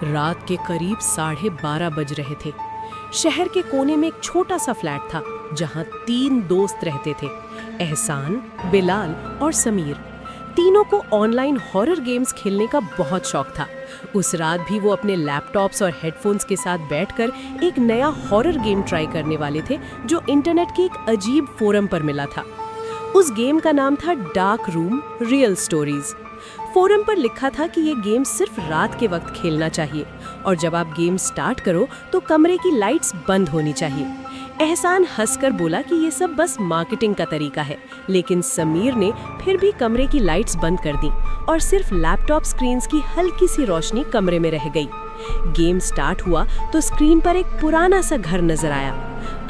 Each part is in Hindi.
रात के करीब 12:30 बज रहे थे। शहर के कोने में एक छोटा सा फ्लैट था जहां 3 दोस्त रहते थे, एहसान, बिलाल और समीर। तीनों को ऑनलाइन हॉरर गेम्स खेलने का बहुत शौक था। उस रात भी वो अपने लैपटॉप्स और हेडफोन्स के साथ बैठकर एक नया हॉरर गेम ट्राई करने वाले थे जो इंटरनेट के एक अजीब फोरम पर मिला था। उस गेम का नाम था dark room real stories. Forum पर लिखा था कि ये गेम सिर्फ रात के वक्त खेलना चाहिए और जब आप गेम स्टार्ट करो तो कमरे की लाइट्स बंद होनी चाहिए। एहसान हंसकर बोला कि ये सब बस मार्केटिंग का तरीका है, लेकिन समीर ने फिर भी कमरे की लाइट्स बंद कर दी और सिर्फ लैपटॉप स्क्रीन्स की हल्की सी रोशनी कमरे में रह गई। गेम स्टार्ट हुआ तो स्क्रीन पर एक पुराना सा घर नजर आया।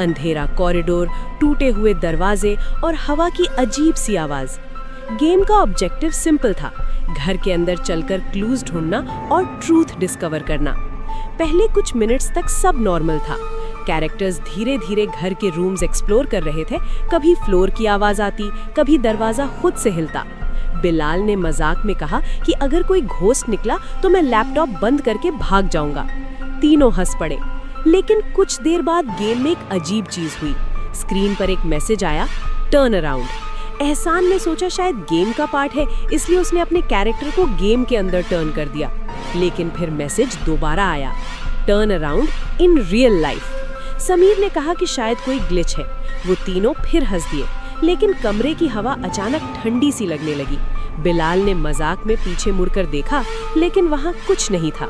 अंधेरा कॉरिडोर, टूटे हुए दरवाजे और हवा की अजीब सी आवाज। गेम का ऑब्जेक्टिव सिंपल था, घर के अंदर चलकर क्लूज ढूंढना और ट्रूथ डिस्कवर करना। पहले कुछ मिनट्स तक सब नॉर्मल था। कैरेक्टर्स धीरे धीरे घर के रूम्स एक्सप्लोर कर रहे थे। कभी फ्लोर की आवाज आती, कभी दरवाजा खुद से हिलता। बिलाल ने मजाक में कहा कि अगर कोई घोस्ट निकला तो मैं लैपटॉप बंद करके भाग जाऊंगा। तीनों हंस पड़े, लेकिन कुछ देर बाद गेम में एक अजीब चीज हुई। स्क्रीन पर एक मैसेज आया, टर्न अराउंड। एहसान ने सोचा शायद गेम का पार्ट है, इसलिए उसने अपने कैरेक्टर को गेम के अंदर टर्न कर दिया। लेकिन फिर मैसेज दोबारा आया, turn around in real life. Sameer ने कहा कि शायद कोई ग्लिच है। वो तीनों फिर हंस दिए, लेकिन कमरे की हवा अचानक ठंडी सी लगने लगी। बिलाल ने मजाक में पीछे मुड़कर देखा, लेकिन वहां कुछ नहीं था।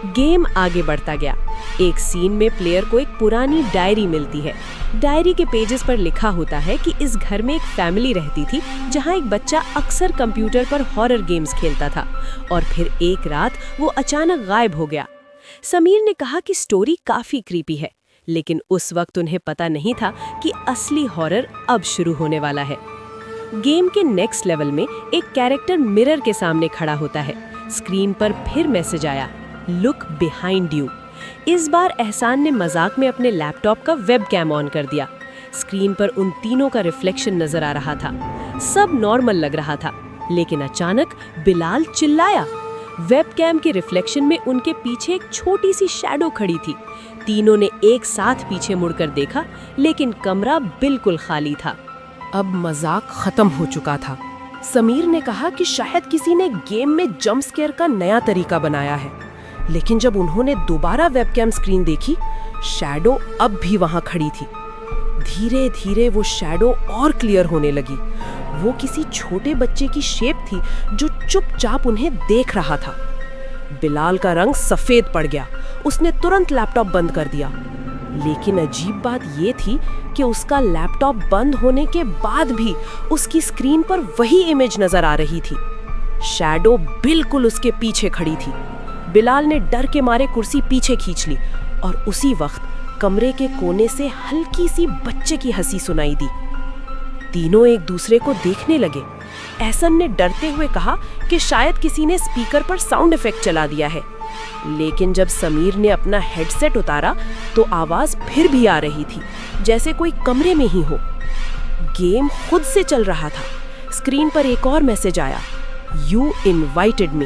गेम आगे बढ़ता गया। एक सीन में प्लेयर को एक पुरानी डायरी मिलती है। डायरी के पेजेस पर लिखा होता है कि इस घर में एक फैमिली रहती थी जहां एक बच्चा अक्सर कंप्यूटर पर हॉरर गेम्स खेलता था और फिर एक रात वो अचानक गायब हो गया। समीर ने कहा कि स्टोरी काफी क्रीपी है, लेकिन उस वक्त उन्हें पता नहीं था कि असली हॉरर अब शुरू होने वाला है। गेम के नेक्स्ट लेवल में एक कैरेक्टर मिरर के सामने खड़ा होता है। स्क्रीन पर फिर मैसेज आया, लुक बिहाइंड यू। इस बार एहसान ने मजाक में अपने लैपटॉप का वेबकैम ऑन कर दिया। स्क्रीन पर उन तीनों का रिफ्लेक्शन नजर आ रहा था। सब नॉर्मल लग रहा था, लेकिन अचानक बिलाल चिल्लाया। वेबकैम के रिफ्लेक्शन में उनके पीछे एक छोटी सी शैडो खड़ी थी। तीनों ने एक साथ पीछे मुड़कर देखा, लेकिन कमरा बिल्कुल खाली था। अब मजाक खत्म हो चुका था। समीर ने कहा कि शायद किसी ने गेम में जंप स्केयर का नया तरीका बनाया है, लेकिन जब उन्होंने दोबारा वेबकैम स्क्रीन देखी, शैडो अब भी वहां खड़ी थी। धीरे धीरे वो शैडो और क्लियर होने लगी। वो किसी छोटे बच्चे की शेप थी जो चुपचाप उन्हें देख रहा था। बिलाल का रंग सफेद पड़ गया। उसने तुरंत लैपटॉप बंद कर दिया। लेकिन अजीब बात ये थी कि उसका लैपटॉप बंद होने के बाद भी उसकी स्क्रीन पर वही इमेज नजर आ रही थी। शैडो बिल्कुल उसके पीछे खड़ी थी। बिलाल ने डर के मारे कुर्सी पीछे खींच ली और उसी वक्त कमरे के कोने से हल्की सी बच्चे की हंसी सुनाई दी। तीनों एक दूसरे को देखने लगे। एहसन ने डरते हुए कहा कि शायद किसी ने स्पीकर पर साउंड इफेक्ट चला दिया है, लेकिन जब समीर ने अपना हेडसेट उतारा तो आवाज फिर भी आ रही थी, जैसे कोई कमरे में ही हो। गेम खुद से चल रहा था। स्क्रीन पर एक और मैसेज आया, यू इनवाइटेड मी।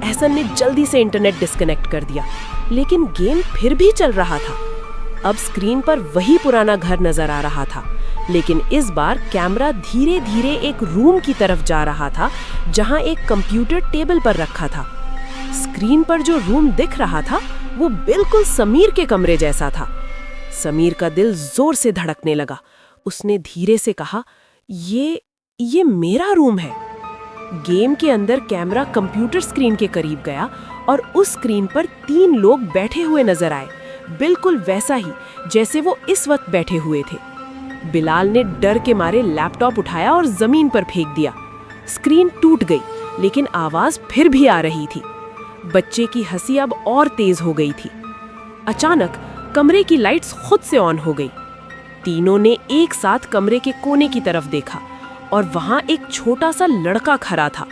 एहसन ने जल्दी से इंटरनेट डिस्कनेक्ट कर दिया, लेकिन गेम फिर भी चल रहा था। अब स्क्रीन पर वही पुराना घर नजर आ रहा था, लेकिन इस बार कैमरा धीरे धीरे एक रूम की तरफ जा रहा था जहां एक कंप्यूटर टेबल पर रखा था। स्क्रीन पर जो रूम दिख रहा था वो बिल्कुल समीर के कमरे जैसा था। समीर का दिल जोर से धड़कने लगा। उसने धीरे से कहा, ये मेरा रूम है। गेम के अंदर कैमरा कंप्यूटर स्क्रीन के करीब गया और उस स्क्रीन पर 3 लोग बैठे हुए नजर आए, बिल्कुल वैसा ही जैसे वो इस वक्त बैठे हुए थे। बिलाल ने डर के मारे लैपटॉप उठाया और जमीन पर फेंक दिया। स्क्रीन टूट गई, लेकिन आवाज फिर भी आ रही थी। बच्चे की हंसी अब और तेज हो गई थी। अचानक कमरे की लाइट्स खुद से ऑन हो गई। तीनों ने एक साथ कमरे के कोने की तरफ देखा और वहां एक छोटा सा लड़का खड़ा था।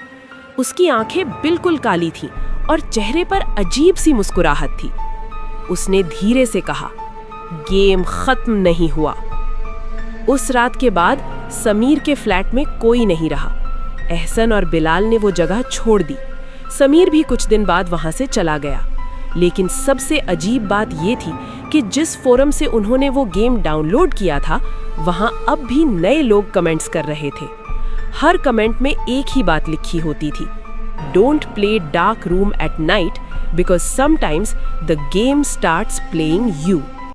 उसकी आंखें बिल्कुल काली थीं और चेहरे पर अजीब सी मुस्कुराहट थी। उसने धीरे से कहा, गेम खत्म नहीं हुआ। उस रात के बाद समीर के फ्लैट में कोई नहीं रहा। एहसन और बिलाल ने वो जगह छोड़ दी। समीर भी कुछ दिन बाद वहां से चला गया। लेकिन सबसे अजीब बात ये थी कि जिस फोरम से उन्होंने वो गेम डाउनलोड किया था, वहाँ अब भी नए लोग कमेंट्स कर रहे थे। हर कमेंट में एक ही बात लिखी होती थी, don't play dark room at night because sometimes the game starts playing you.